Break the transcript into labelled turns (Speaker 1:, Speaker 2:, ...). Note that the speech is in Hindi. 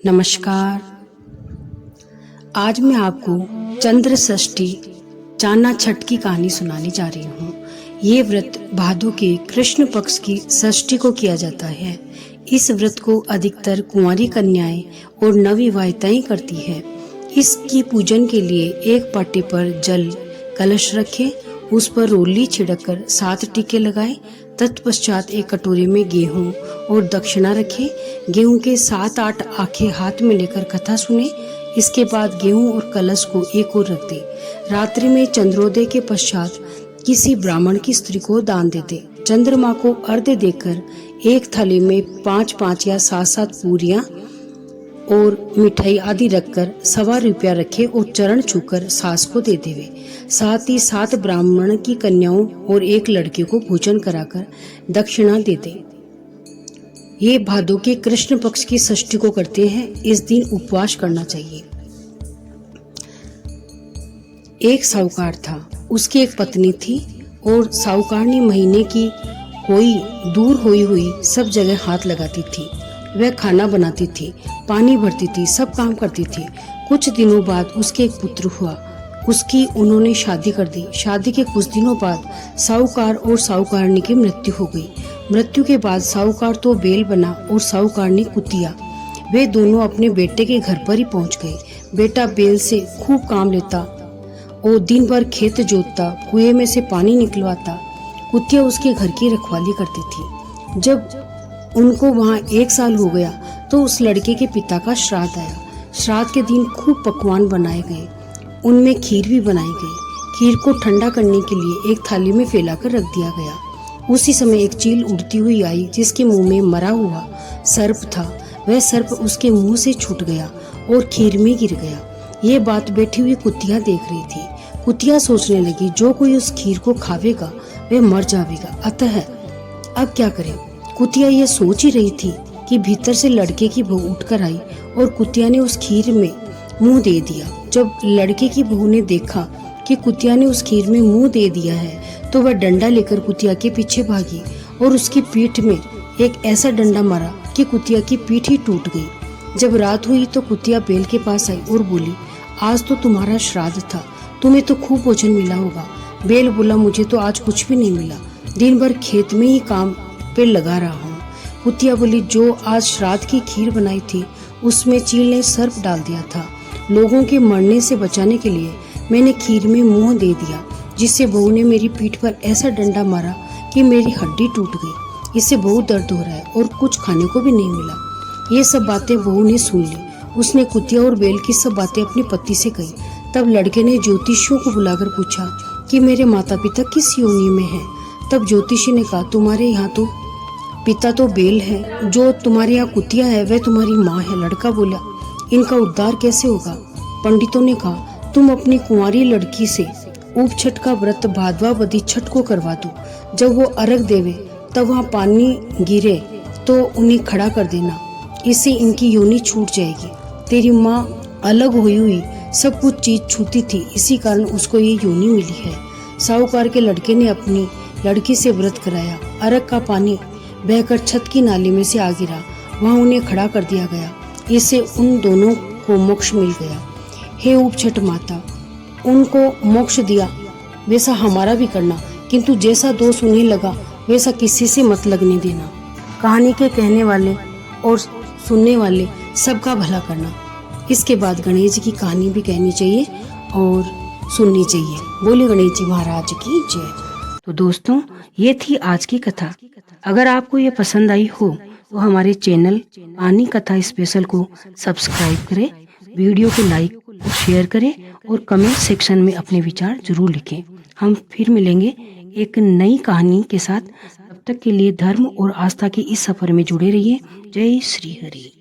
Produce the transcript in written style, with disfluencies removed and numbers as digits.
Speaker 1: नमस्कार। आज मैं आपको चंद्र षष्ठी चाना छठ की कहानी सुनाने जा रही हूँ। ये व्रत भादों के कृष्ण पक्ष की षष्ठी को किया जाता है। इस व्रत को अधिकतर कुंवारी कन्याएं और नवविवाहिताएं करती है। इसकी पूजन के लिए एक पाटे पर जल कलश रखें, उस पर रोली छिड़ककर 7 टीके लगाएं। तत्पश्चात एक कटोरे में गेहूं और दक्षिणा रखें। गेहूं के 7-8 आखे हाथ में लेकर कथा सुने। इसके बाद गेहूं और कलश को एक ओर रख दे। रात्रि में चंद्रोदय के पश्चात किसी ब्राह्मण की स्त्री को दान दे दे। चंद्रमा को अर्घ्य देकर एक थाली में 5-5 या 7-7 पूरियां और मिठाई आदि रखकर 1.25 रुपया रखे और चरण छूकर सास को दे देवे। साथ ही 7 ब्राह्मण की कन्याओं और एक लड़के को भोजन कराकर दक्षिणा दे दे। ये भादों के कृष्ण पक्ष की षष्ठी को करते हैं। इस दिन उपवास करना चाहिए। एक साहूकार था, उसकी एक पत्नी थी और साहूकारनी महीने की दूर हुई सब जगह हाथ लगाती थी। वह खाना बनाती थी, पानी भरती थी, सब काम करती थी। कुछ दिनों बाद उसके एक पुत्र हुआ। उसकी उन्होंने शादी कर दी। शादी के कुछ दिनों बाद साहूकार और साहूकारनी की मृत्यु हो गई। मृत्यु के बाद साहूकार तो बेल बना और साहूकारनी कुतिया। वे दोनों अपने बेटे के घर पर ही पहुंच गए। बेटा बेल से खूब काम लेता और दिन भर खेत जोतता, कुएं में से पानी निकलवाता। कुतिया उसके घर की रखवाली करती थी। जब उनको वहाँ 1 साल हो गया तो उस लड़के के पिता का श्राद्ध आया। श्राद्ध के दिन खूब पकवान बनाए गए, उनमें खीर भी बनाई गई। खीर को ठंडा करने के लिए एक थाली में फैलाकर रख दिया गया। उसी समय एक चील उड़ती हुई आई, जिसके मुंह में मरा हुआ सर्प था। वह सर्प उसके मुंह से छूट गया और खीर में गिर गया। ये बात बैठी हुई कुतिया देख रही थी। कुतिया सोचने लगी, जो कोई उस खीर को खावेगा वह मर जाएगा, अतः अब क्या करें। कुतिया यह सोच ही रही थी कि भीतर से लड़के की बहू उठकर आई और कुतिया ने उस खीर में मुंह दे दिया। जब लड़के की बहू ने देखा कि कुतिया ने उस खीर में मुंह दे दिया है तो वह डंडा लेकर कुतिया के पीछे भागी और उसकी पीठ में एक ऐसा डंडा मारा कि कुतिया की पीठ ही टूट गई। जब रात हुई तो कुतिया बेल के पास आई और बोली, आज तो तुम्हारा श्राद्ध था, तुम्हें तो खूब भोजन मिला होगा। बेल बोला, मुझे तो आज कुछ भी नहीं मिला, दिन भर खेत में ही काम पे लगा रहा हूँ। कुतिया बोली, जो आज श्राद्ध की खीर बनाई थी उसमें चील ने सर्प डाल दिया था। लोगों के मरने से बचाने के लिए मैंने खीर में मुंह दे दिया, जिससे बहू ने मेरी पीठ पर ऐसा डंडा मारा कि मेरी हड्डी टूट गई। इससे बहुत दर्द हो रहा है और कुछ खाने को भी नहीं मिला। ये सब बातें बहू ने सुन ली। उसने कुतिया और बेल की सब बातें अपनी पति से कही। तब लड़के ने ज्योतिषियों को बुलाकर पूछा कि मेरे माता पिता किस योनि में हैं। तब ज्योतिषी ने कहा, तुम्हारे यहाँ तो पिता तो बेल है, जो तुम्हारे यहाँ कुतिया है वह तुम्हारी माँ है। लड़का बोला, इनका उद्धार कैसे होगा। पंडितों ने कहा, तुम अपनी कुंवारी लड़की से उप छठ का व्रत भादवा बदी छठ को करवा दो। जब वो अर्घ देवे तब वहाँ पानी गिरे तो उन्हें खड़ा कर देना, इससे इनकी योनि छूट जाएगी। तेरी माँ अलग हुई सब कुछ चीज छूती थी, इसी कारण उसको ये योनि मिली है। साहूकार के लड़के ने अपनी लड़की से व्रत कराया। अर्घ का पानी बहकर छत की नाली में से आ गिरा, वहाँ उन्हें खड़ा कर दिया गया। इससे उन दोनों को मोक्ष मिल गया। हे उप छठ माता, उनको मोक्ष दिया वैसा हमारा भी करना, किंतु जैसा दोष उन्हें लगा वैसा किसी से मत लगने देना। कहानी के कहने वाले और सुनने वाले सबका भला करना। इसके बाद गणेश जी की कहानी भी कहनी चाहिए और सुननी चाहिए। बोले गणेश जी महाराज की जय। तो दोस्तों, ये थी आज की कथा। अगर आपको ये पसंद आई हो तो हमारे चैनल पानी कथा स्पेशल को सब्सक्राइब करें, वीडियो को लाइक और शेयर करें और कमेंट सेक्शन में अपने विचार जरूर लिखें। हम फिर मिलेंगे एक नई कहानी के साथ। तब तक के लिए धर्म और आस्था के इस सफर में जुड़े रहिए। जय श्री हरि।